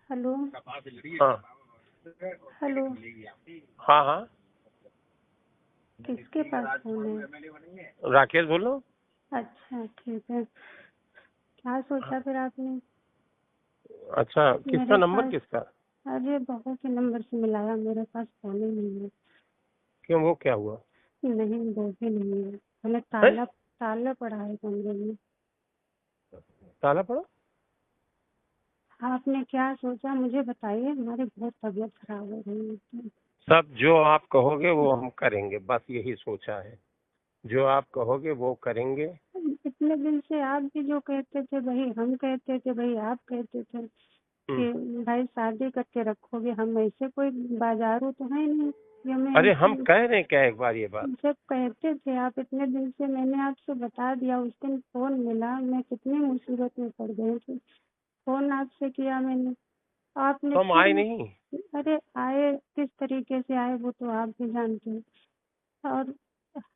Hello. हाँ hello. हाँ हाँ, किसके पास फोन है? राकेश बोलो। अच्छा ठीक है। क्या सोचा फिर आपने? अच्छा, किसका मेरे नंबर पास किसका? अरे बहू के नंबर से मिलाया, मेरे पास फोन ही नहीं है। क्यों, वो क्या हुआ? नहीं, वो भी नहीं है। मैंने है? ताला ताला पड़ा है कमरे में। ताला पड़ा? आपने क्या सोचा मुझे बताइए, हमारी बहुत तबीयत खराब हो रही है। सब जो आप कहोगे वो हम करेंगे, बस यही सोचा है। जो आप कहोगे वो करेंगे। इतने दिन से आप भी जो कहते थे वही हम कहते थे, वही आप कहते थे कि भाई शादी करके रखोगे। हम ऐसे कोई बाजारू तो है नहीं कि हमें अरे हम ऐसे। कह रहे हैं क्या एक बार ये बात? जब कहते थे आप इतने दिन से, मैंने आपसे बता दिया। उस दिन फोन मिला, मैं कितनी मुसीबत में पड़ गई थी। फोन आपसे किया मैंने, आपने तो हम फिर। आए नहीं। अरे आए, किस तरीके से आए वो तो आप भी जानते हैं। और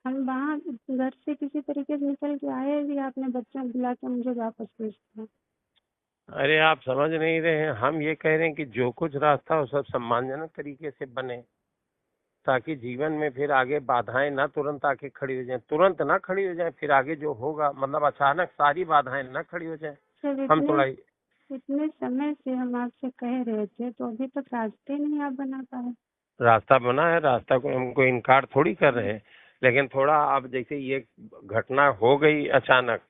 हम वहाँ घर से किसी तरीके से निकल के आए भी, आपने बच्चों को बुला के मुझे वापस भेज दिया। अरे आप समझ नहीं रहे हैं, हम ये कह रहे हैं कि जो कुछ रास्ता हो सब सम्मानजनक तरीके से बने, ताकि जीवन में फिर आगे बाधाएं ना तुरंत आके खड़ी हो जाएं, तुरंत ना खड़ी हो जाएं, फिर आगे जो होगा मतलब अचानक सारी बाधाएं ना खड़ी हो जाएं। जब हम थोड़ा इतने समय से हम आपसे कह रहे थे, तो अभी तक रास्ते नहीं आप बना पाए। रास्ता बना है, रास्ता को हमको इनकार थोड़ी कर रहे हैं, लेकिन थोड़ा अब जैसे ये घटना हो गई अचानक,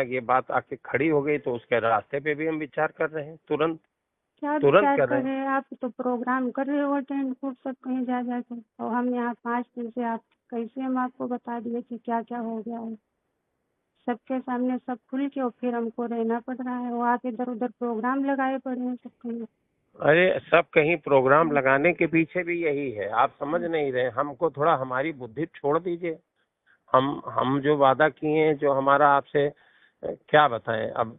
ये बात आके खड़ी हो गई, तो उसके रास्ते पे भी हम विचार कर रहे हैं, तुरंत क्या तुरंत विचार कर कर रहे हैं। रहे हैं? आप तो प्रोग्राम कर रहे हो अटेंड खूब सब कहीं जा जाकर, और हम यहाँ 5 दिन से आप कैसे हम आपको बता दिए कि क्या क्या हो गया है सबके सामने, सब खुल के, और फिर हमको रहना पड़ रहा है। वो आप इधर उधर प्रोग्राम लगाए पड़े हैं सब कहीं। अरे सब कहीं प्रोग्राम लगाने के पीछे भी यही है, आप समझ नहीं रहे। हमको थोड़ा हमारी बुद्धि छोड़ दीजिए। हम जो वादा किए हैं, जो हमारा आपसे क्या बताएं अब,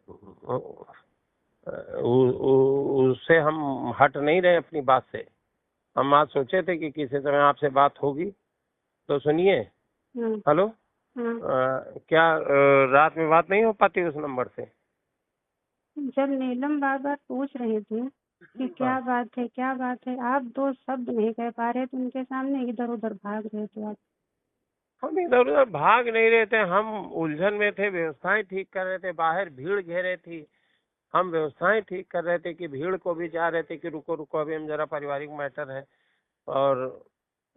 उससे हम हट नहीं रहे अपनी बात से। हम आज सोचे थे कि किसी समय आपसे बात होगी, तो सुनिए। हाँ। हेलो। हाँ। क्या रात में बात नहीं हो पाती उस नंबर से? जब नीलम बार बार पूछ रही थी कि क्या हाँ, बात है क्या बात है, आप 2 शब्द नहीं कह पा रहे थे उनके सामने, इधर उधर भाग रहे थे आप। हम इधर उधर भाग नहीं रहे थे, हम उलझन में थे, व्यवस्थाएं ठीक कर रहे थे, बाहर भीड़ घेरे थी। हम व्यवस्थाएं ठीक कर रहे थे कि भीड़ को भी चाह रहे थे कि रुको रुको, अभी हम जरा पारिवारिक मैटर है। और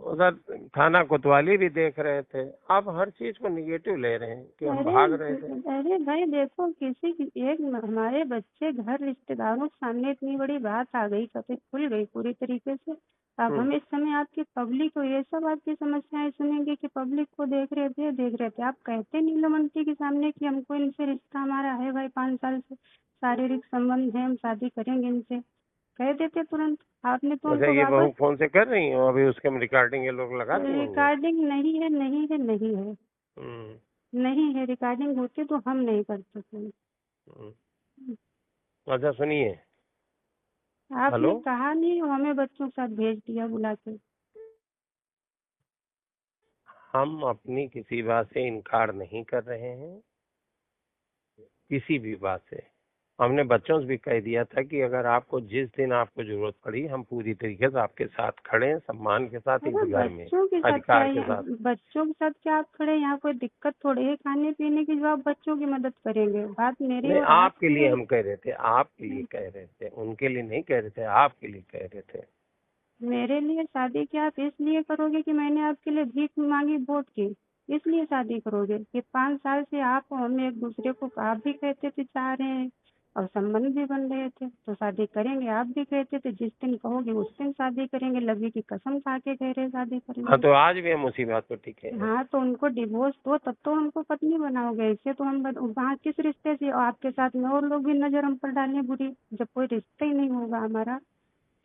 उधर थाना कोतवाली भी देख रहे थे। आप हर चीज को निगेटिव ले रहे हैं कि हम अरे भाग रहे थे। अरे भाई देखो, किसी की एक हमारे बच्चे घर रिश्तेदारों के सामने इतनी बड़ी बात आ गई, कभी खुल गई पूरी तरीके से। अब हम इस समय आपकी पब्लिक को ये सब आपकी समस्याएं सुनेंगे कि पब्लिक को देख रहे थे। आप कहते नीलमंती के सामने कि हमको इनसे रिश्ता हमारा है भाई, 5 साल से शारीरिक संबंध है, हम शादी करेंगे इनसे, कह देते तुरंत। आपने तो अच्छा, उनको ये बहू वापस। फोन से कर रही हो अभी, उसके रिकॉर्डिंग ये लोग लगा दिए होंगे। रिकॉर्डिंग नहीं है, नहीं है, नहीं है, हम्म, नहीं है। रिकॉर्डिंग होती तो हम नहीं कर सकते। हम्म। अच्छा सुनिए। हेलो। आपने कहा नहीं, हमें बच्चों के साथ भेज दिया बुला के। हम अपनी किसी बात से इनकार नहीं कर रहे हैं, किसी भी बात से। हमने बच्चों से भी कह दिया था कि अगर आपको जिस दिन आपको जरूरत पड़ी, हम पूरी तरीके से आपके साथ खड़े हैं, सम्मान के साथ अरे इस घर में, बच्चों के साथ क्या अधिकार के है? साथ। बच्चों के साथ क्या आप खड़े? यहाँ कोई दिक्कत थोड़ी है खाने पीने की जो आप बच्चों की मदद करेंगे। बात मेरी नहीं, और आपके आपकी लिए है। हम कह रहे थे, आपके लिए कह रहे थे, उनके लिए नहीं कह रहे थे, आपके लिए कह रहे थे। मेरे लिए शादी क्या आप इसलिए करोगे कि मैंने आपके लिए भीख मांगी वोट की? इसलिए शादी करोगे कि 5 साल से आप और हम एक दूसरे को, आप भी कहते थे चाह रहे हैं और संबंध भी बन रहे थे, तो शादी करेंगे। आप भी कहते थे जिस दिन कहोगे उस दिन शादी करेंगे, लवी की कसम खा के कह रहे शादी हाँ, करेंगे। तो आज भी हम उसी बात पर टिके हैं। हाँ, तो उनको डिवोर्स दो तब तो हमको पत्नी बनाओगे। ऐसे तो हम वहाँ किस रिश्ते से, और आपके साथ में और लोग भी नजर हम पर डालें बुरी, जब कोई रिश्ता ही नहीं होगा हमारा।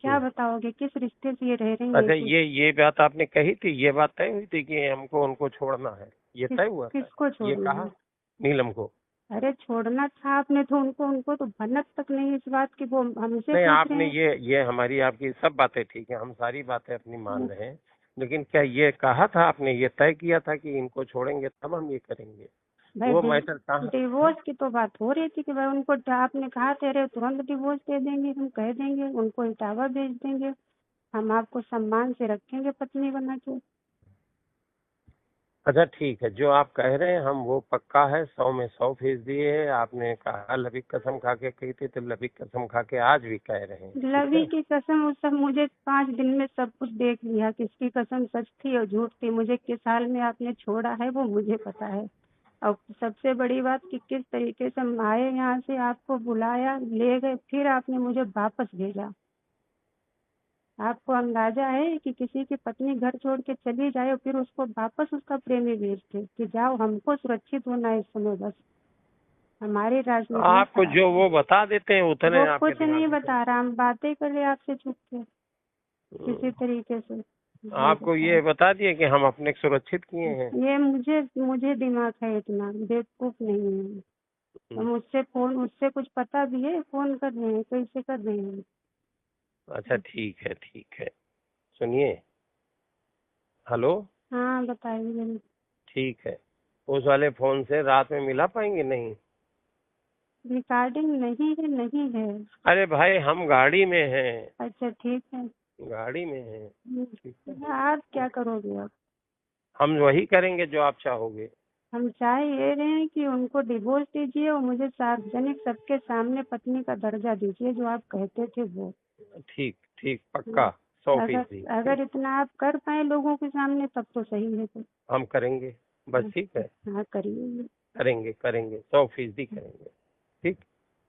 क्या बताओगे किस रिश्ते से ये रह रही हैं? अच्छा, ये बात आपने कही थी, ये बात तय हुई थी कि हमको उनको छोड़ना है, ये तय हुआ था? किसको ये छोड़ना कहा है? नीलम को? अरे छोड़ना था आपने तो उनको, उनको तो भनक तक नहीं इस बात की, वो हमसे नहीं, पूछ रहे आपने हैं। ये हमारी आपकी सब बातें ठीक है, हम सारी बातें अपनी मान रहे हैं, लेकिन क्या ये कहा था आपने, ये तय किया था कि इनको छोड़ेंगे तब हम ये करेंगे? भाई वो मैटर कहाँ? डिवोर्स की तो बात हो रही थी कि भाई उनको आपने कहा थे अरे तुरंत डिवोर्स दे देंगे, हम कह देंगे उनको इटावा भेज देंगे, हम आपको सम्मान से रखेंगे पत्नी बना के। अच्छा ठीक है, जो आप कह रहे हैं हम वो पक्का है, 100 में 100% है। आपने कहा लबी कसम खा के कही थी, तो लबी कसम खा के आज भी कह रहे हैं, ठीक लवी है? की कसम, उस सब मुझे 5 दिन में सब कुछ देख लिया, किसकी कसम सच थी और झूठ थी, मुझे किस हाल में आपने छोड़ा है वो मुझे पता है। और सबसे बड़ी बात कि किस तरीके से हम आए यहाँ से, आपको बुलाया, ले गए, फिर आपने मुझे वापस भेजा। आपको अंदाजा है कि किसी की पत्नी घर छोड़ के चली जाए और फिर उसको वापस उसका प्रेमी भेजते कि जाओ, हमको सुरक्षित होना है इस समय, बस हमारी राजनीति में आपको जो वो बता देते हैं उतने वो आपके कुछ नहीं दिमाग में बता रहा, हम बातें कर रहे आपसे चुप के किसी हम्म, तरीके से। आपको ये बता दिए कि हम अपने को सुरक्षित किए हैं। ये मुझे मुझे दिमाग है, इतना बेवकूफ नहीं है। तो मुझसे कुछ पता भी है, फोन कर रहे हैं, कैसे कर रहे हैं? अच्छा ठीक है, ठीक है, सुनिए। हेलो। हाँ बताइए। ठीक है, उस वाले फोन से रात में मिला पाएंगे? नहीं। रिकॉर्डिंग नहीं है, नहीं है। अरे भाई हम गाड़ी में हैं, अच्छा ठीक है। गाड़ी में हैं, ठीक है। आप क्या करोगे अब? हम वही करेंगे जो आप चाहोगे। हम चाह ये रहे हैं कि उनको डिवोर्स दीजिए और मुझे सार्वजनिक सबके सामने पत्नी का दर्जा दीजिए जो आप कहते थे वो। ठीक ठीक, पक्का, 100%। अगर इतना आप कर पाए लोगों के सामने तब तो सही है। तो हम करेंगे, बस ठीक है, हाँ करिए। करेंगे करेंगे, 100% करेंगे। ठीक।